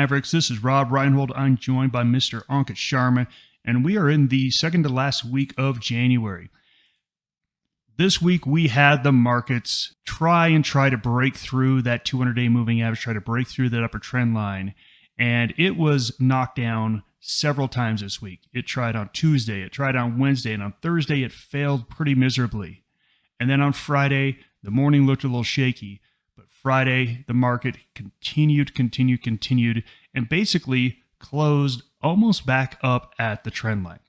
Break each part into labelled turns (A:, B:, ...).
A: Mavericks. This is Rob Reinhold. I'm joined by Mr. Ankit Sharma, and we are in the second to last week of January. This week, we had the markets try to break through that 200-day moving average, try to break through that upper trend line, and it was knocked down several times this week. It tried on Tuesday, it tried on Wednesday, and on Thursday, it failed pretty miserably. And then on Friday, the morning looked a little shaky, but Friday, the market continued, and basically closed almost back up at the trend line.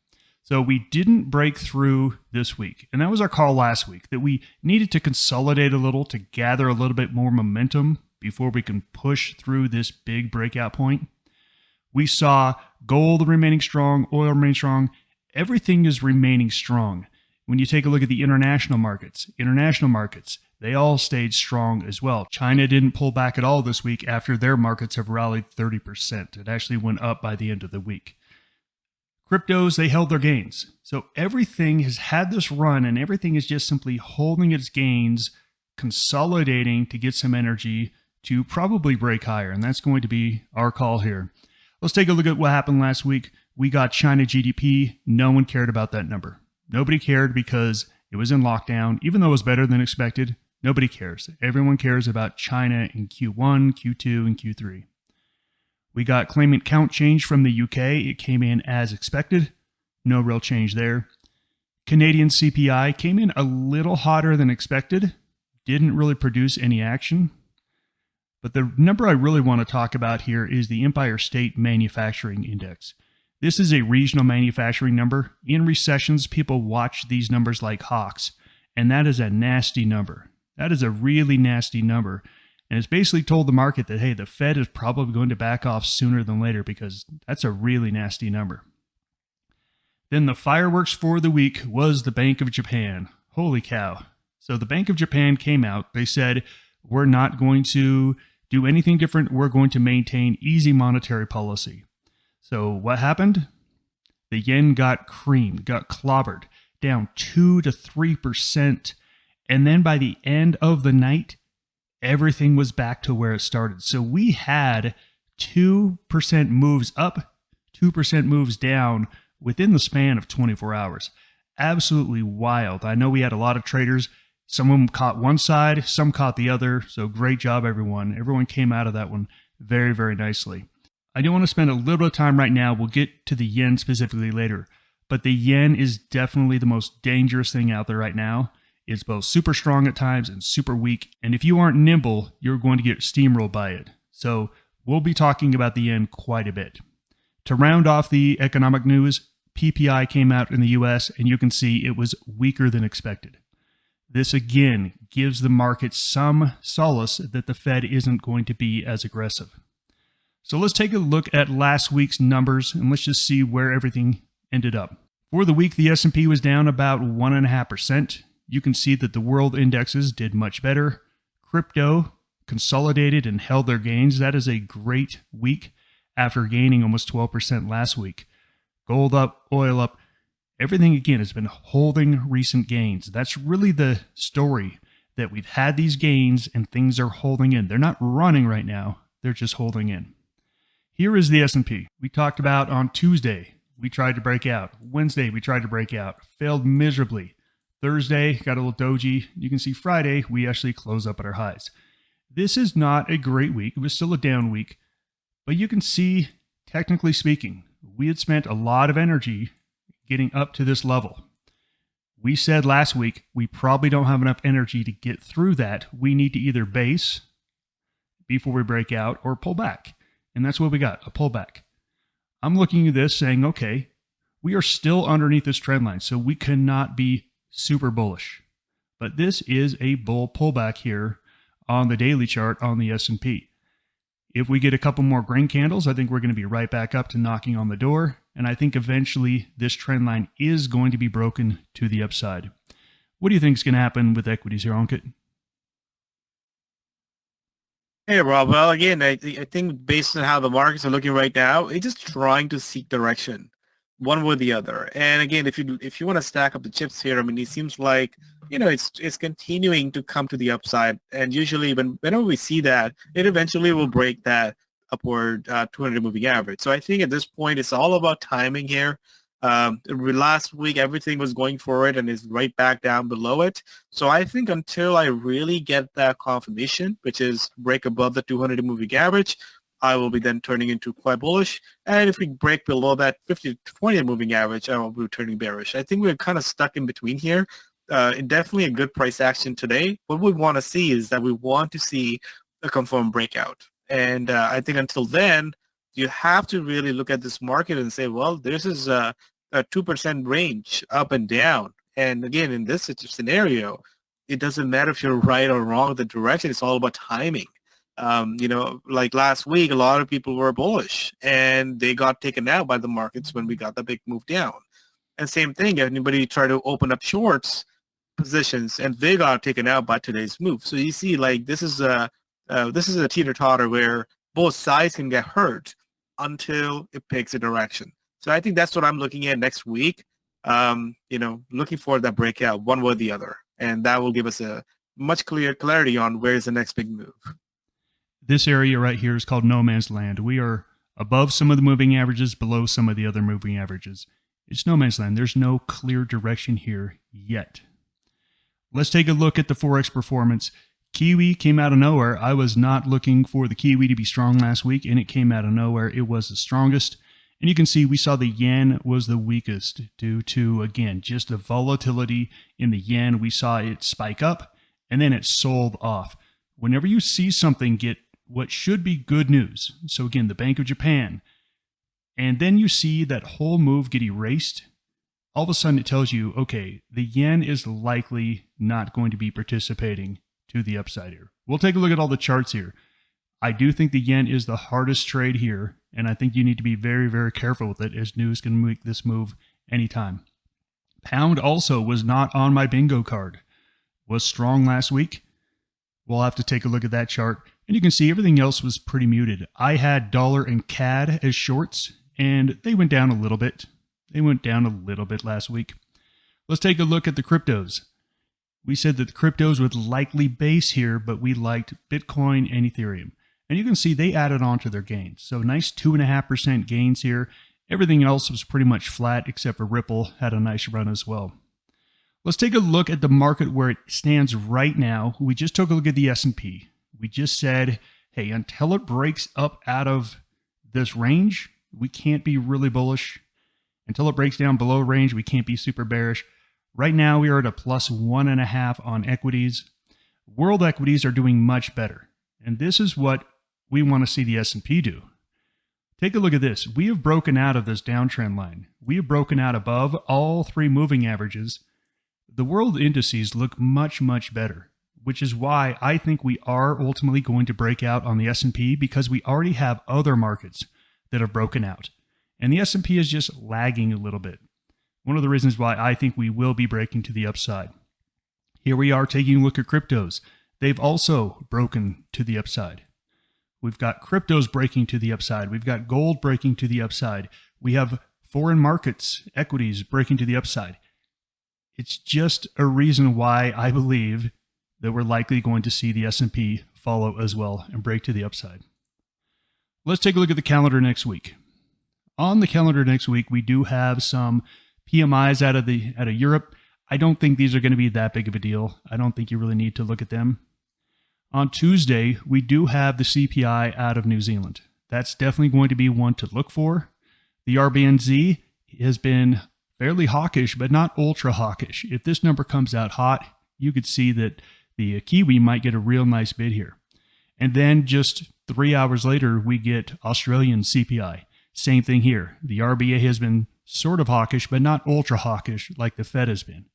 A: So we didn't break through this week, and that was our call last week, that we needed to consolidate a little to gather a little bit more momentum before we can push through this big breakout point. We saw gold remaining strong, oil remaining strong, everything is remaining strong. When you take a look at the international markets, they all stayed strong as well. China didn't pull back at all this week after their markets have rallied 30%. It actually went up by the end of the week. Cryptos, they held their gains. So everything has had this run and everything is just simply holding its gains, consolidating to get some energy to probably break higher. And that's going to be our call here. Let's take a look at what happened last week. We got China GDP. No one cared about that number. Nobody cared because it was in lockdown. Even though it was better than expected, nobody cares. Everyone cares about China in Q1, Q2, and Q3. We got claimant count change from the UK. It came in as expected. No real change there. Canadian CPI came in a little hotter than expected. Didn't really produce any action. But the number I really want to talk about here is the Empire State Manufacturing Index. This is a regional manufacturing number. In recessions, people watch these numbers like hawks, and that is a nasty number. That is a really nasty number. And it's basically told the market that, hey, the Fed is probably going to back off sooner than later because that's a really nasty number. Then the fireworks for the week was the Bank of Japan. Holy cow. So the Bank of Japan came out. They said, we're not going to do anything different. We're going to maintain easy monetary policy. So what happened? The yen got creamed, got clobbered, down 2 to 3%. And then by the end of the night, everything was back to where it started. So we had 2% moves up, 2% moves down within the span of 24 hours. Absolutely wild. I know we had a lot of traders. Some of them caught one side, some caught the other. So great job, everyone. Everyone came out of that one very, very nicely. I do want to spend a little bit of time right now. We'll get to the yen specifically later. But the yen is definitely the most dangerous thing out there right now. It's both super strong at times and super weak. And if you aren't nimble, you're going to get steamrolled by it. So we'll be talking about the yen quite a bit. To round off the economic news, PPI came out in the US, and you can see it was weaker than expected. This again gives the market some solace that the Fed isn't going to be as aggressive. So let's take a look at last week's numbers and let's just see where everything ended up. For the week, the S&P was down about 1.5%. You can see that the world indexes did much better. Crypto consolidated and held their gains. That is a great week after gaining almost 12% last week. Gold up, oil up. Everything, again, has been holding recent gains. That's really the story, that we've had these gains and things are holding in. They're not running right now. They're just holding in. Here is the S&P. We talked about on Tuesday, we tried to break out. Wednesday, we tried to break out. Failed miserably. Thursday, got a little doji. You can see Friday, we actually closed up at our highs. This is not a great week. It was still a down week. But you can see, technically speaking, we had spent a lot of energy getting up to this level. We said last week, we probably don't have enough energy to get through that. We need to either base before we break out or pull back. And that's what we got, a pullback. I'm looking at this saying, okay, we are still underneath this trend line, so we cannot be super bullish. But this is a bull pullback here on the daily chart on the S&P. If we get a couple more green candles, I think we're going to be right back up to knocking on the door. And I think eventually this trend line is going to be broken to the upside. What do you think is going to happen with equities here, Ankit?
B: Hey, Rob. Well, again, I think based on how the markets are looking right now, it's just trying to seek direction, one way or the other. And again, if you want to stack up the chips here, I mean, it seems like, it's continuing to come to the upside. And usually whenever we see that, it eventually will break that upward 200 moving average. So I think at this point, it's all about timing here. Last week, everything was going for it and is right back down below it. So I think until I really get that confirmation, which is break above the 200 moving average, I will be then turning into quite bullish. And if we break below that 50 to 20 moving average, I will be turning bearish. I think we're kind of stuck in between here. Definitely a good price action today. What we want to see is that we want to see a confirmed breakout. And I think until then, you have to really look at this market and say, well, this is a 2% range up and down. And again, in this scenario, it doesn't matter if you're right or wrong with the direction. It's all about timing. Like last week, a lot of people were bullish and they got taken out by the markets when we got the big move down. And same thing, anybody tried to open up shorts positions and they got taken out by today's move. So you see, like this is a teeter-totter where both sides can get hurt until it picks a direction. So I think that's what I'm looking at next week. Looking for that breakout one way or the other, and that will give us a much clarity on where is the next big move.
A: This area right here is called no man's land. We are above some of the moving averages, below some of the other moving averages. It's no man's land. There's no clear direction here yet. Let's take a look at the Forex performance. Kiwi came out of nowhere. I was not looking for the Kiwi to be strong last week, and it came out of nowhere. It was the strongest. And you can see we saw the yen was the weakest due to, again, just the volatility in the yen. We saw it spike up, and then it sold off. Whenever you see something get what should be good news, so again, the Bank of Japan, and then you see that whole move get erased, all of a sudden it tells you, okay, the yen is likely not going to be participating to the upside here. We'll take a look at all the charts here. I do think the yen is the hardest trade here, and I think you need to be very, very careful with it, as news can make this move anytime. Pound also was not on my bingo card. Was strong last week. We'll have to take a look at that chart, and you can see everything else was pretty muted. I had dollar and CAD as shorts, and they went down a little bit. They went down a little bit last week. Let's take a look at the cryptos. We said that the cryptos would likely base here, but we liked Bitcoin and Ethereum. And you can see they added on to their gains. So nice 2.5% gains here. Everything else was pretty much flat, except for Ripple had a nice run as well. Let's take a look at the market where it stands right now. We just took a look at the S&P. We just said, hey, until it breaks up out of this range, we can't be really bullish. Until it breaks down below range, we can't be super bearish. Right now, we are at a plus 1.5 on equities. World equities are doing much better. And this is what we want to see the S&P do. Take a look at this. We have broken out of this downtrend line. We have broken out above all three moving averages. The world indices look much, much better, which is why I think we are ultimately going to break out on the S&P, because we already have other markets that have broken out. And the S&P is just lagging a little bit. One of the reasons why I think we will be breaking to the upside. Here we are taking a look at cryptos. They've also broken to the upside. We've got cryptos breaking to the upside. We've got gold breaking to the upside. We have foreign markets, equities breaking to the upside. It's just a reason why I believe that we're likely going to see the S&P follow as well and break to the upside. Let's take a look at the calendar next week. On the calendar next week, we do have some PMIs out of Europe. I don't think these are going to be that big of a deal. I don't think you really need to look at them. On Tuesday, we do have the CPI out of New Zealand. That's definitely going to be one to look for. The RBNZ has been fairly hawkish, but not ultra hawkish. If this number comes out hot, you could see that the Kiwi might get a real nice bid here. And then just 3 hours later, we get Australian CPI. Same thing here. The RBA has been sort of hawkish, but not ultra hawkish like the Fed has been.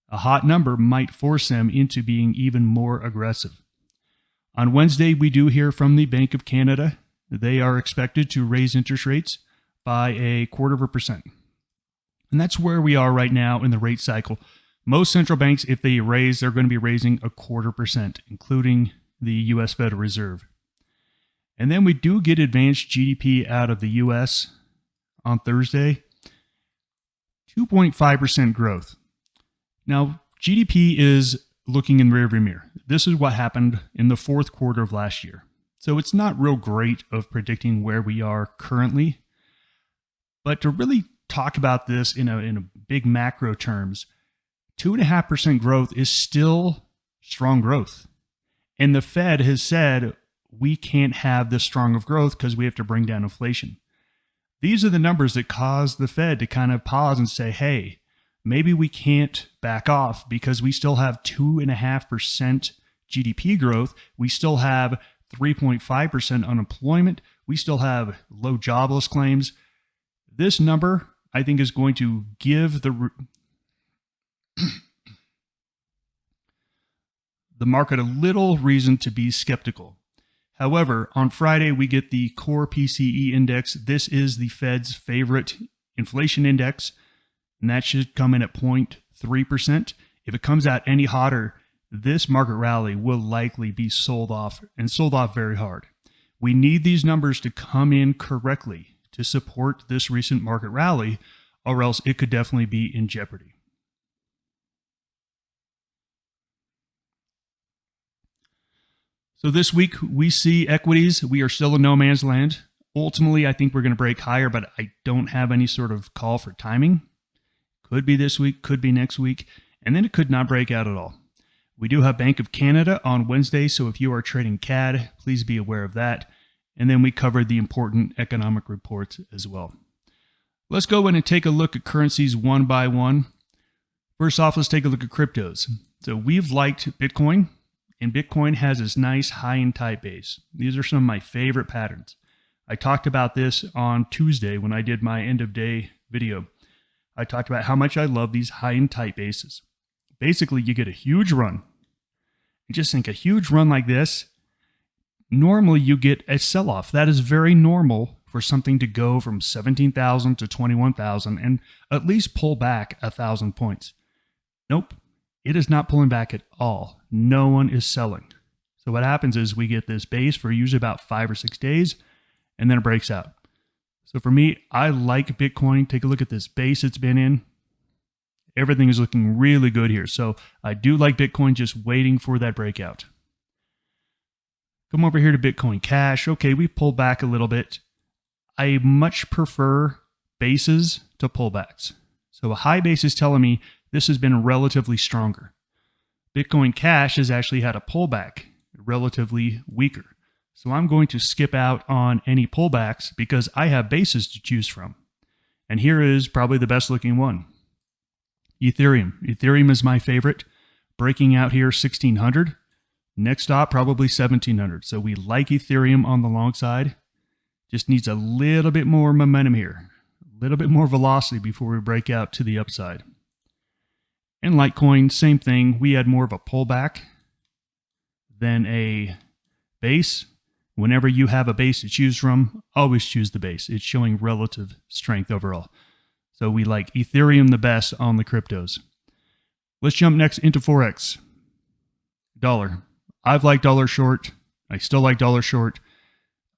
A: A hot number might force them into being even more aggressive. On Wednesday, we do hear from the Bank of Canada. They are expected to raise interest rates by 0.25%. And that's where we are right now in the rate cycle. Most central banks, if they raise, they're going to be raising 0.25%, including the U.S. Federal Reserve. And then we do get advanced GDP out of the U.S. on Thursday. 2.5% growth. Now, GDP is looking in the rearview mirror. This is what happened in the fourth quarter of last year. So it's not real great of predicting where we are currently. But to really talk about this in a big macro terms, 2.5% growth is still strong growth. And the Fed has said we can't have this strong of growth because we have to bring down inflation. These are the numbers that cause the Fed to kind of pause and say, hey, maybe we can't back off because we still have 2.5% GDP growth. We still have 3.5% unemployment. We still have low jobless claims. This number, I think, is going to give the market a little reason to be skeptical. However, on Friday, we get the core PCE index. This is the Fed's favorite inflation index, and that should come in at 0.3%. If it comes out any hotter, this market rally will likely be sold off, and sold off very hard. We need these numbers to come in correctly to support this recent market rally, or else it could definitely be in jeopardy. So this week we see equities. We are still in no man's land. Ultimately, I think we're going to break higher, but I don't have any sort of call for timing. Could be this week, could be next week, and then it could not break out at all. We do have Bank of Canada on Wednesday, so if you are trading CAD, please be aware of that. And then we covered the important economic reports as well. Let's go in and take a look at currencies one by one. First off, let's take a look at cryptos. So we've liked Bitcoin, and Bitcoin has this nice high and tight base. These are some of my favorite patterns. I talked about this on Tuesday when I did my end of day video. I talked about how much I love these high and tight bases. Basically, you get a huge run. And just think, a huge run like this, normally you get a sell-off. That is very normal for something to go from 17,000 to 21,000 and at least pull back 1,000 points. Nope, it is not pulling back at all. No one is selling. So what happens is we get this base for usually about 5 or 6 days, and then it breaks out. So for me, I like Bitcoin. Take a look at this base it's been in. Everything is looking really good here. So I do like Bitcoin, just waiting for that breakout. Come over here to Bitcoin Cash. Okay, we pulled back a little bit. I much prefer bases to pullbacks. So a high base is telling me this has been relatively stronger. Bitcoin Cash has actually had a pullback, relatively weaker. So I'm going to skip out on any pullbacks because I have bases to choose from. And here is probably the best looking one. Ethereum. Ethereum is my favorite. Breaking out here 1,600. Next stop, probably 1,700. So we like Ethereum on the long side. Just needs a little bit more momentum here. A little bit more velocity before we break out to the upside. And Litecoin, same thing. We had more of a pullback than a base. Whenever you have a base to choose from, always choose the base. It's showing relative strength overall. So we like Ethereum the best on the cryptos. Let's jump next into Forex. Dollar. I've liked dollar short. I still like dollar short.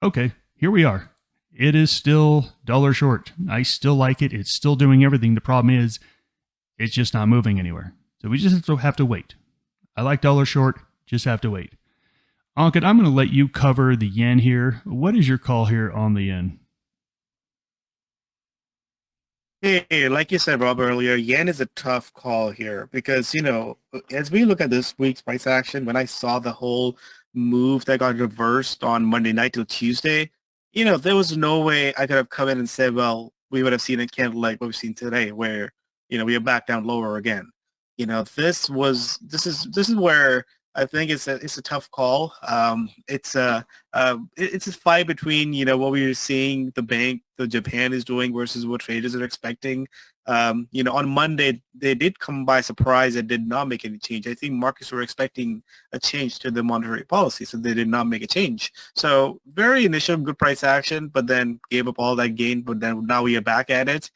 A: Okay, here we are. It is still dollar short. I still like it. It's still doing everything. The problem is it's just not moving anywhere. So we just have to wait. I like dollar short. Just have to wait. Ankit, I'm going to let you cover the yen here. What is your call here on the yen?
B: Hey, like you said, Rob, earlier, yen is a tough call here because, as we look at this week's price action, when I saw the whole move that got reversed on Monday night till Tuesday, there was no way I could have come in and said, well, we would have seen a candle like what we've seen today where, we are back down lower again. This is where I think it's a tough call. It's a fight between what we were seeing the Japan is doing versus what traders are expecting. On Monday they did come by surprise and did not make any change. I think markets were expecting a change to the monetary policy, so they did not make a change. So very initial good price action, but then gave up all that gain. But then now we are back at it.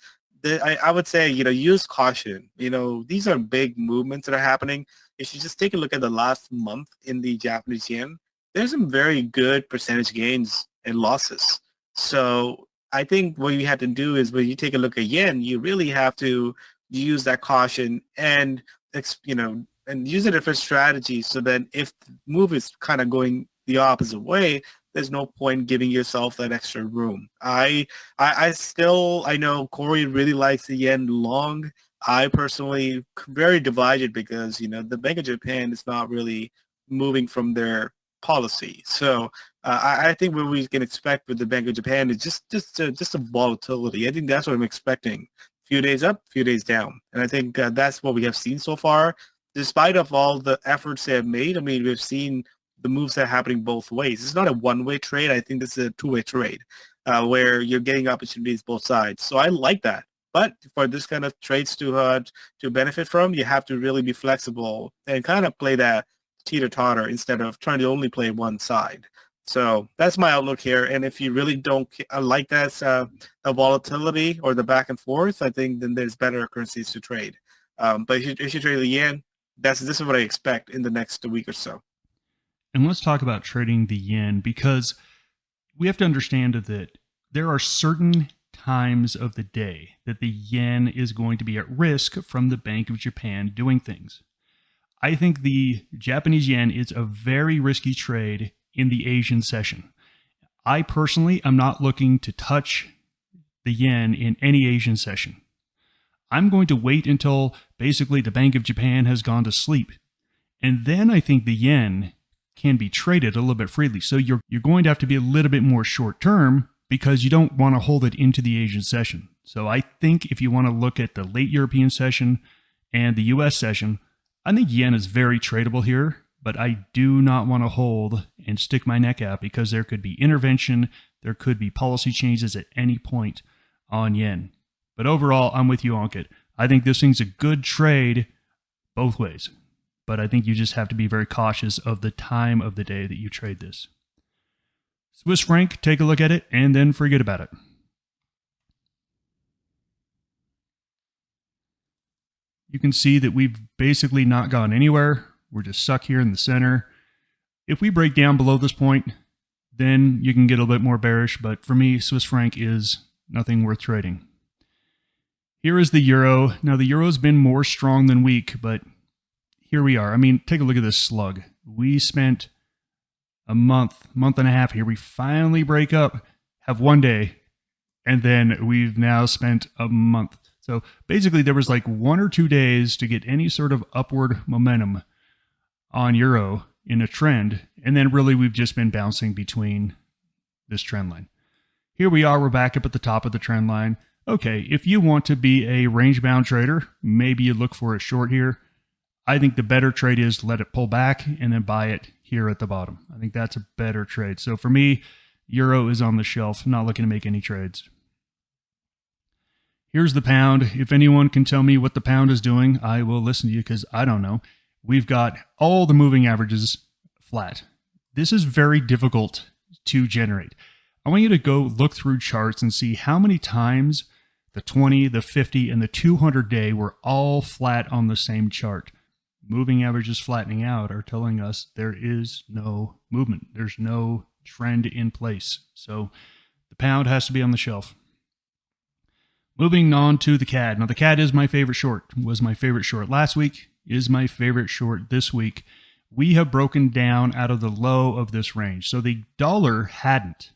B: I would say use caution. These are big movements that are happening. If you just take a look at the last month in the Japanese yen, there's some very good percentage gains and losses. So I think what you have to do is when you take a look at yen, you really have to use that caution and use a different strategy so that if the move is kind of going the opposite way, there's no point giving yourself that extra room. I know Corey really likes the yen long. I personally very divided because the Bank of Japan is not really moving from their policy. So I think what we can expect with the Bank of Japan is just a volatility. I think that's what I'm expecting. Few days up, few days down, and I think that's what we have seen so far. Despite of all the efforts they have made, I mean, we've seen the moves that are happening both ways. It's not a one-way trade. I think this is a two-way trade where you're getting opportunities both sides. So I like that. But for this kind of trades to benefit from, you have to really be flexible and kind of play that teeter-totter instead of trying to only play one side. So that's my outlook here. And if you really don't like that a volatility or the back and forth, I think then there's better currencies to trade. But if you trade the yen, this is what I expect in the next week or so.
A: And let's talk about trading the yen, because we have to understand that there are certain times of the day that the yen is going to be at risk from the Bank of Japan doing things. I think the Japanese yen is a very risky trade in the Asian session. I personally am not looking to touch the yen in any Asian session. I'm going to wait until basically the Bank of Japan has gone to sleep. And then I think the yen can be traded a little bit freely. So you're going to have to be a little bit more short term because you don't want to hold it into the Asian session. So I think if you want to look at the late European session and the US session, I think yen is very tradable here, but I do not want to hold and stick my neck out because there could be intervention, there could be policy changes at any point on yen. But overall, I'm with you, Ankit. I think this thing's a good trade both ways. But I think you just have to be very cautious of the time of the day that you trade this. Swiss franc, take a look at it and then forget about it. You can see that we've basically not gone anywhere. We're just stuck here in the center. If we break down below this point, then you can get a little bit more bearish. But for me, Swiss franc is nothing worth trading. Here is the euro. Now, the euro's been more strong than weak, but here we are. I mean, take a look at this slug. We spent a month and a half here. We finally break up, have one day, and then we've now spent a month. So basically there was like 1 or 2 days to get any sort of upward momentum on euro in a trend. And then really we've just been bouncing between this trend line. Here we are, we're back up at the top of the trend line. Okay, if you want to be a range-bound trader, maybe you look for a short here. I think the better trade is let it pull back and then buy it here at the bottom. I think that's a better trade. So for me, euro is on the shelf, not looking to make any trades. Here's the pound. If anyone can tell me what the pound is doing, I will listen to you because I don't know. We've got all the moving averages flat. This is very difficult to generate. I want you to go look through charts and see how many times the 20, the 50, and the 200 day were all flat on the same chart. Moving averages flattening out are telling us there is no movement. There's no trend in place. So the pound has to be on the shelf. Moving on to the CAD. Now the CAD is my favorite short. Was my favorite short last week. Is my favorite short this week. We have broken down out of the low of this range. So the dollar hadn't.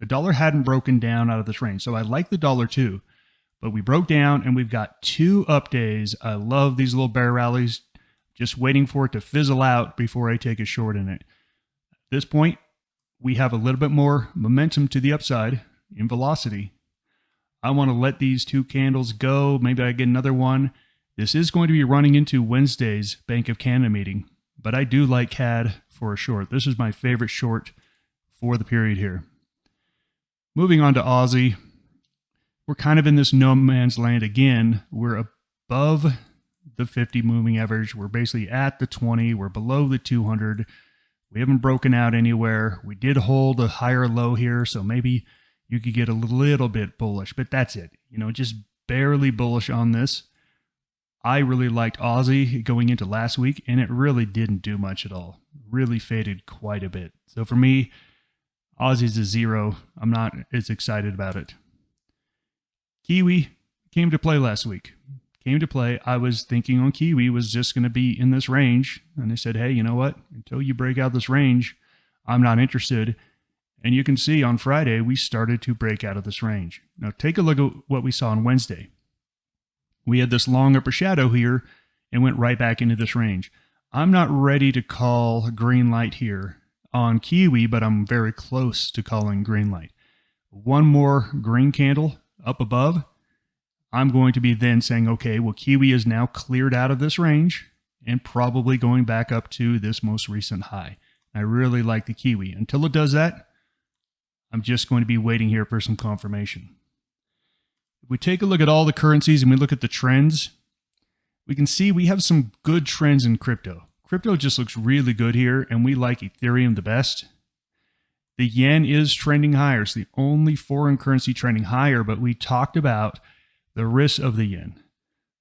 A: The dollar hadn't broken down out of this range. So I like the dollar too. But we broke down and we've got 2 up days. I love these little bear rallies. Just waiting for it to fizzle out before I take a short in it. At this point, we have a little bit more momentum to the upside in velocity. I want to let these 2 candles go. Maybe I get another one. This is going to be running into Wednesday's Bank of Canada meeting, but I do like CAD for a short. This is my favorite short for the period here. Moving on to Aussie. We're kind of in this no man's land again. We're above the 50 moving average. We're basically at the 20. We're below the 200. We haven't broken out anywhere. We did hold a higher low here, so maybe you could get a little bit bullish, but that's it. Just barely bullish on this. I really liked Aussie going into last week, and it really didn't do much at all. Really faded quite a bit. So for me, Aussie's a 0. I'm not as excited about it. Kiwi came to play last week. I was thinking on Kiwi was just going to be in this range. And I said, hey, you know what? Until you break out this range, I'm not interested. And you can see on Friday, we started to break out of this range. Now take a look at what we saw on Wednesday. We had this long upper shadow here and went right back into this range. I'm not ready to call a green light here on Kiwi, but I'm very close to calling green light. One more green candle up above. I'm going to be then saying, okay, well, Kiwi is now cleared out of this range and probably going back up to this most recent high. I really like the Kiwi. Until it does that, I'm just going to be waiting here for some confirmation. If we take a look at all the currencies and we look at the trends, we can see we have some good trends in crypto. Crypto just looks really good here, and we like Ethereum the best. The yen is trending higher. It's the only foreign currency trending higher, but we talked about the risk of the yen.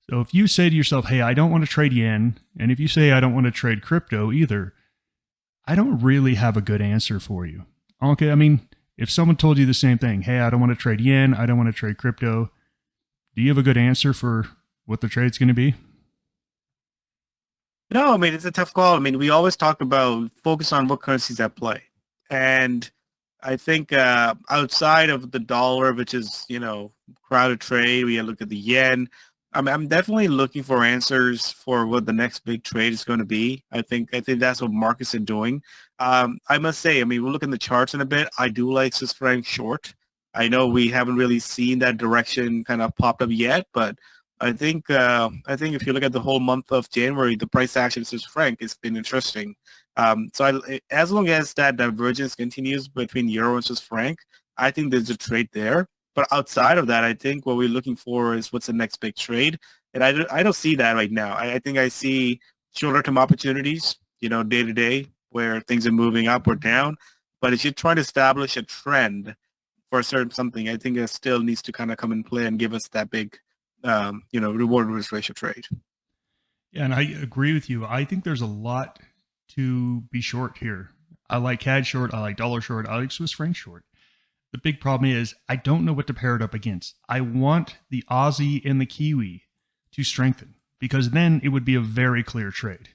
A: So if you say to yourself, hey, I don't want to trade yen, and if you say I don't want to trade crypto either, I don't really have a good answer for you. Okay, I mean, if someone told you the same thing, hey, I don't want to trade yen, I don't want to trade crypto, do you have a good answer for what the trade's going to be?
B: No, I mean, it's a tough call. I mean, we always talk about focus on what currencies at play. And I think outside of the dollar, which is, crowded trade, we look at the yen. I'm definitely looking for answers for what the next big trade is going to be. I think that's what markets are doing. I must say, I mean, we'll look in the charts in a bit. I do like Swiss franc short. I know we haven't really seen that direction kind of popped up yet, but I think if you look at the whole month of January, the price action of Swiss franc has been interesting. As long as that divergence continues between euro and Swiss franc, I think there's a trade there. But outside of that, I think what we're looking for is what's the next big trade, and I don't see that right now. I think I see shorter term opportunities, day to day, where things are moving up or down. But if you're trying to establish a trend for a certain something, I think it still needs to kind of come in play and give us that big reward risk ratio trade.
A: Yeah, and I agree with you. I think there's a lot to be short here. I like CAD short, I like dollar short, I like Swiss franc short. The big problem is I don't know what to pair it up against. I want the Aussie and the Kiwi to strengthen because then it would be a very clear trade.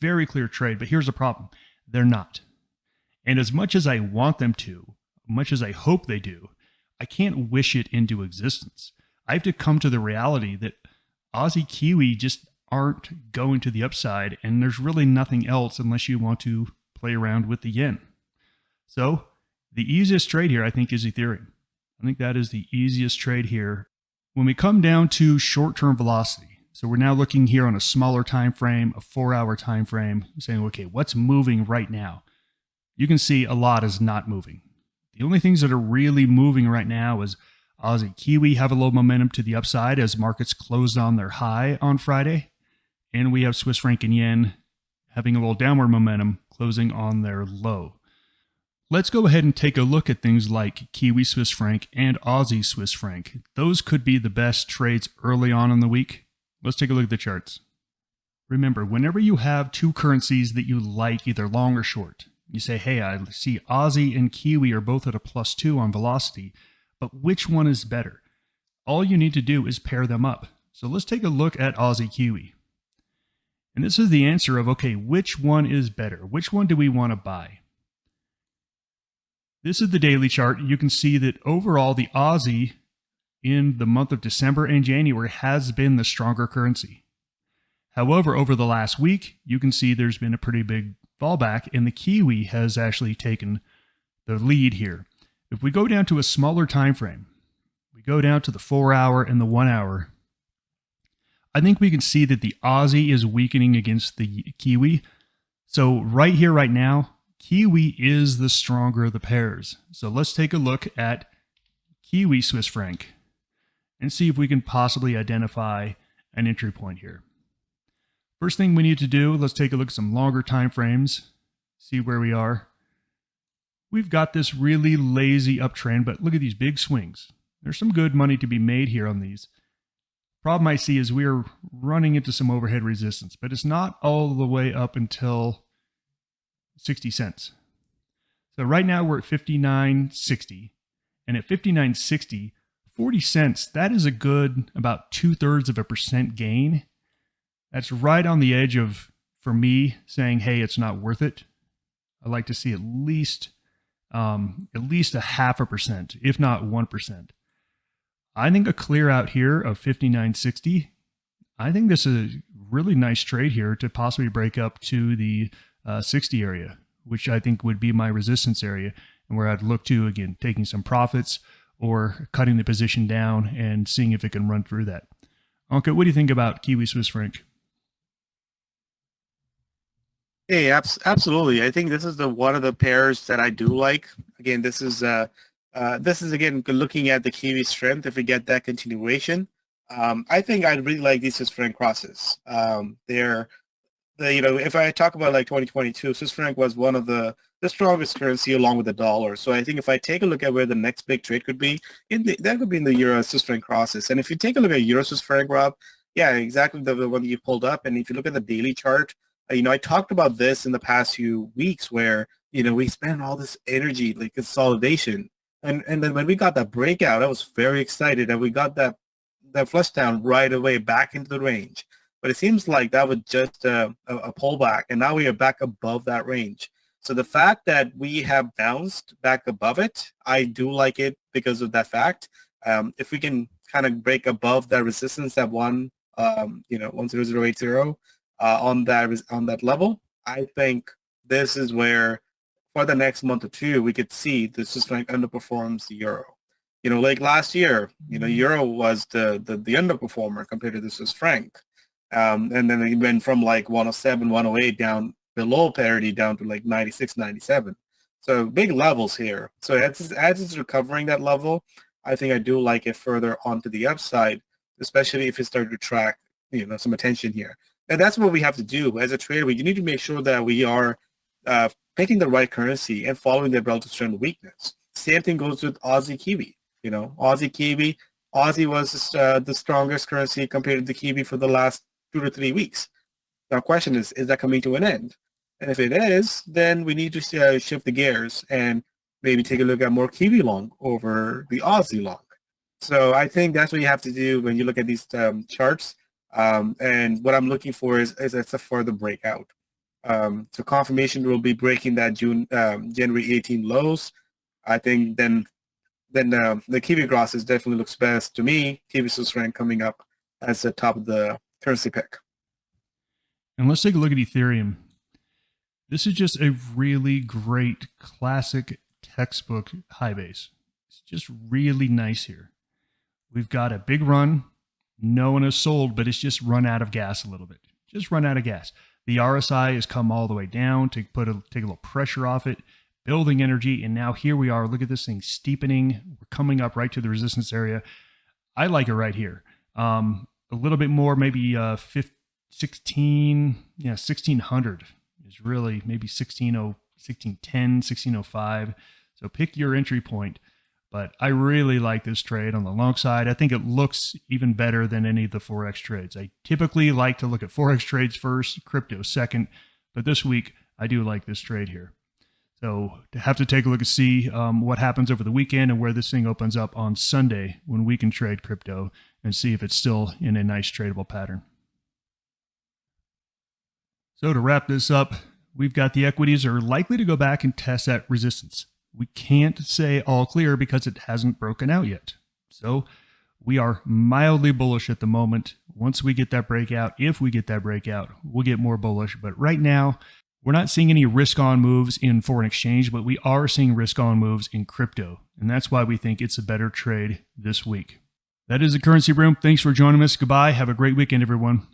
A: Very clear trade, but here's the problem. They're not. And as much as I want them to, much as I hope they do, I can't wish it into existence. I have to come to the reality that Aussie Kiwi just aren't going to the upside, and there's really nothing else unless you want to play around with the yen. So the easiest trade here, I think, is Ethereum. I think that is the easiest trade here. When we come down to short-term velocity, so we're now looking here on a smaller time frame, a 4-hour time frame, saying, okay, what's moving right now? You can see a lot is not moving. The only things that are really moving right now is Aussie Kiwi have a little momentum to the upside as markets closed on their high on Friday. And we have Swiss franc and yen having a little downward momentum closing on their low. Let's go ahead and take a look at things like Kiwi Swiss franc and Aussie Swiss franc. Those could be the best trades early on in the week. Let's take a look at the charts. Remember, whenever you have two currencies that you like, either long or short, you say, hey, I see Aussie and Kiwi are both at a +2 on velocity, but which one is better? All you need to do is pair them up. So let's take a look at Aussie Kiwi. And this is the answer of, okay, which one is better? Which one do we want to buy? This is the daily chart. You can see that overall the Aussie in the month of December and January has been the stronger currency. However, over the last week, you can see there's been a pretty big fallback, and the Kiwi has actually taken the lead here. If we go down to a smaller time frame, we go down to the 4-hour and the 1-hour, I think we can see that the Aussie is weakening against the Kiwi. So right here, right now, Kiwi is the stronger of the pairs. So let's take a look at Kiwi Swiss franc and see if we can possibly identify an entry point here. First thing we need to do, let's take a look at some longer time frames, see where we are. We've got this really lazy uptrend, but look at these big swings. There's some good money to be made here on these. Problem I see is we're running into some overhead resistance, but it's not all the way up until 60 cents. So right now we're at 59.60, and at 59.60, 40 cents, that is a good about 2/3% gain. That's right on the edge of, for me, saying, hey, it's not worth it. I'd like to see at least at least 0.5%, if not 1%. I think a clear out here of 59.60. I think this is a really nice trade here to possibly break up to the 60 area, which I think would be my resistance area, and where I'd look to, again, taking some profits or cutting the position down and seeing if it can run through that. Ankit, what do you think about Kiwi Swiss franc?
B: Hey, absolutely. I think this is the one of the pairs that I do like. Again, this is again looking at the Kiwi strength. If we get that continuation, I think I'd really like these Swiss franc crosses. If I talk about like 2022, Swiss franc was one of the strongest currency along with the dollar. So I think if I take a look at where the next big trade could be, that could be in the Euro Swiss franc crosses. And if you take a look at Euro Swiss franc, Rob, yeah, exactly the one that you pulled up. And if you look at the daily chart, I talked about this in the past few weeks where, we spent all this energy, like consolidation. And then when we got that breakout, I was very excited that we got that flush down right away back into the range. But it seems like that was just a pullback, and now we are back above that range. So the fact that we have bounced back above it, I do like it because of that fact. If we can kind of break above that resistance at 10080 on that level, I think this is where for the next month or two we could see the Swiss franc underperforms the euro. Like last year, euro was the underperformer compared to the Swiss franc. And then it went from like 107, 108 down below parity down to like 96, 97. So big levels here. So as it's recovering that level, I think I do like it further onto the upside, especially if it started to track, some attention here. And that's what we have to do as a trader. We need to make sure that we are picking the right currency and following the relative strength and weakness. Same thing goes with Aussie Kiwi. Aussie Kiwi, Aussie was the strongest currency compared to the Kiwi for the last 2 to 3 weeks. Now, question is that coming to an end? And if it is, then we need to shift the gears and maybe take a look at more Kiwi long over the Aussie long. So I think that's what you have to do when you look at these charts. And what I'm looking for is it's a further breakout. So confirmation will be breaking that January 18 lows. I think then the Kiwi crosses definitely looks best to me. Kiwi Swiss franc coming up as the top of the currency pick.
A: And let's take a look at Ethereum. This is just a really great classic textbook high base. It's just really nice here. We've got a big run. No one has sold, but it's just run out of gas a little bit. Just run out of gas. The RSI has come all the way down to take a little pressure off it, building energy, and now here we are. Look at this thing steepening. We're coming up right to the resistance area. I like it right here. A little bit more, maybe 1600 is really maybe 1610, 1605. So pick your entry point. But I really like this trade on the long side. I think it looks even better than any of the Forex trades. I typically like to look at Forex trades first, crypto second, but this week I do like this trade here. So to have to take a look and see what happens over the weekend and where this thing opens up on Sunday when we can trade crypto and see if it's still in a nice tradable pattern. So to wrap this up, we've got the equities are likely to go back and test that resistance. We can't say all clear because it hasn't broken out yet. So we are mildly bullish at the moment. Once we get that breakout, if we get that breakout, we'll get more bullish. But right now, we're not seeing any risk-on moves in foreign exchange, but we are seeing risk-on moves in crypto. And that's why we think it's a better trade this week. That is the Currency Room. Thanks for joining us. Goodbye. Have a great weekend, everyone.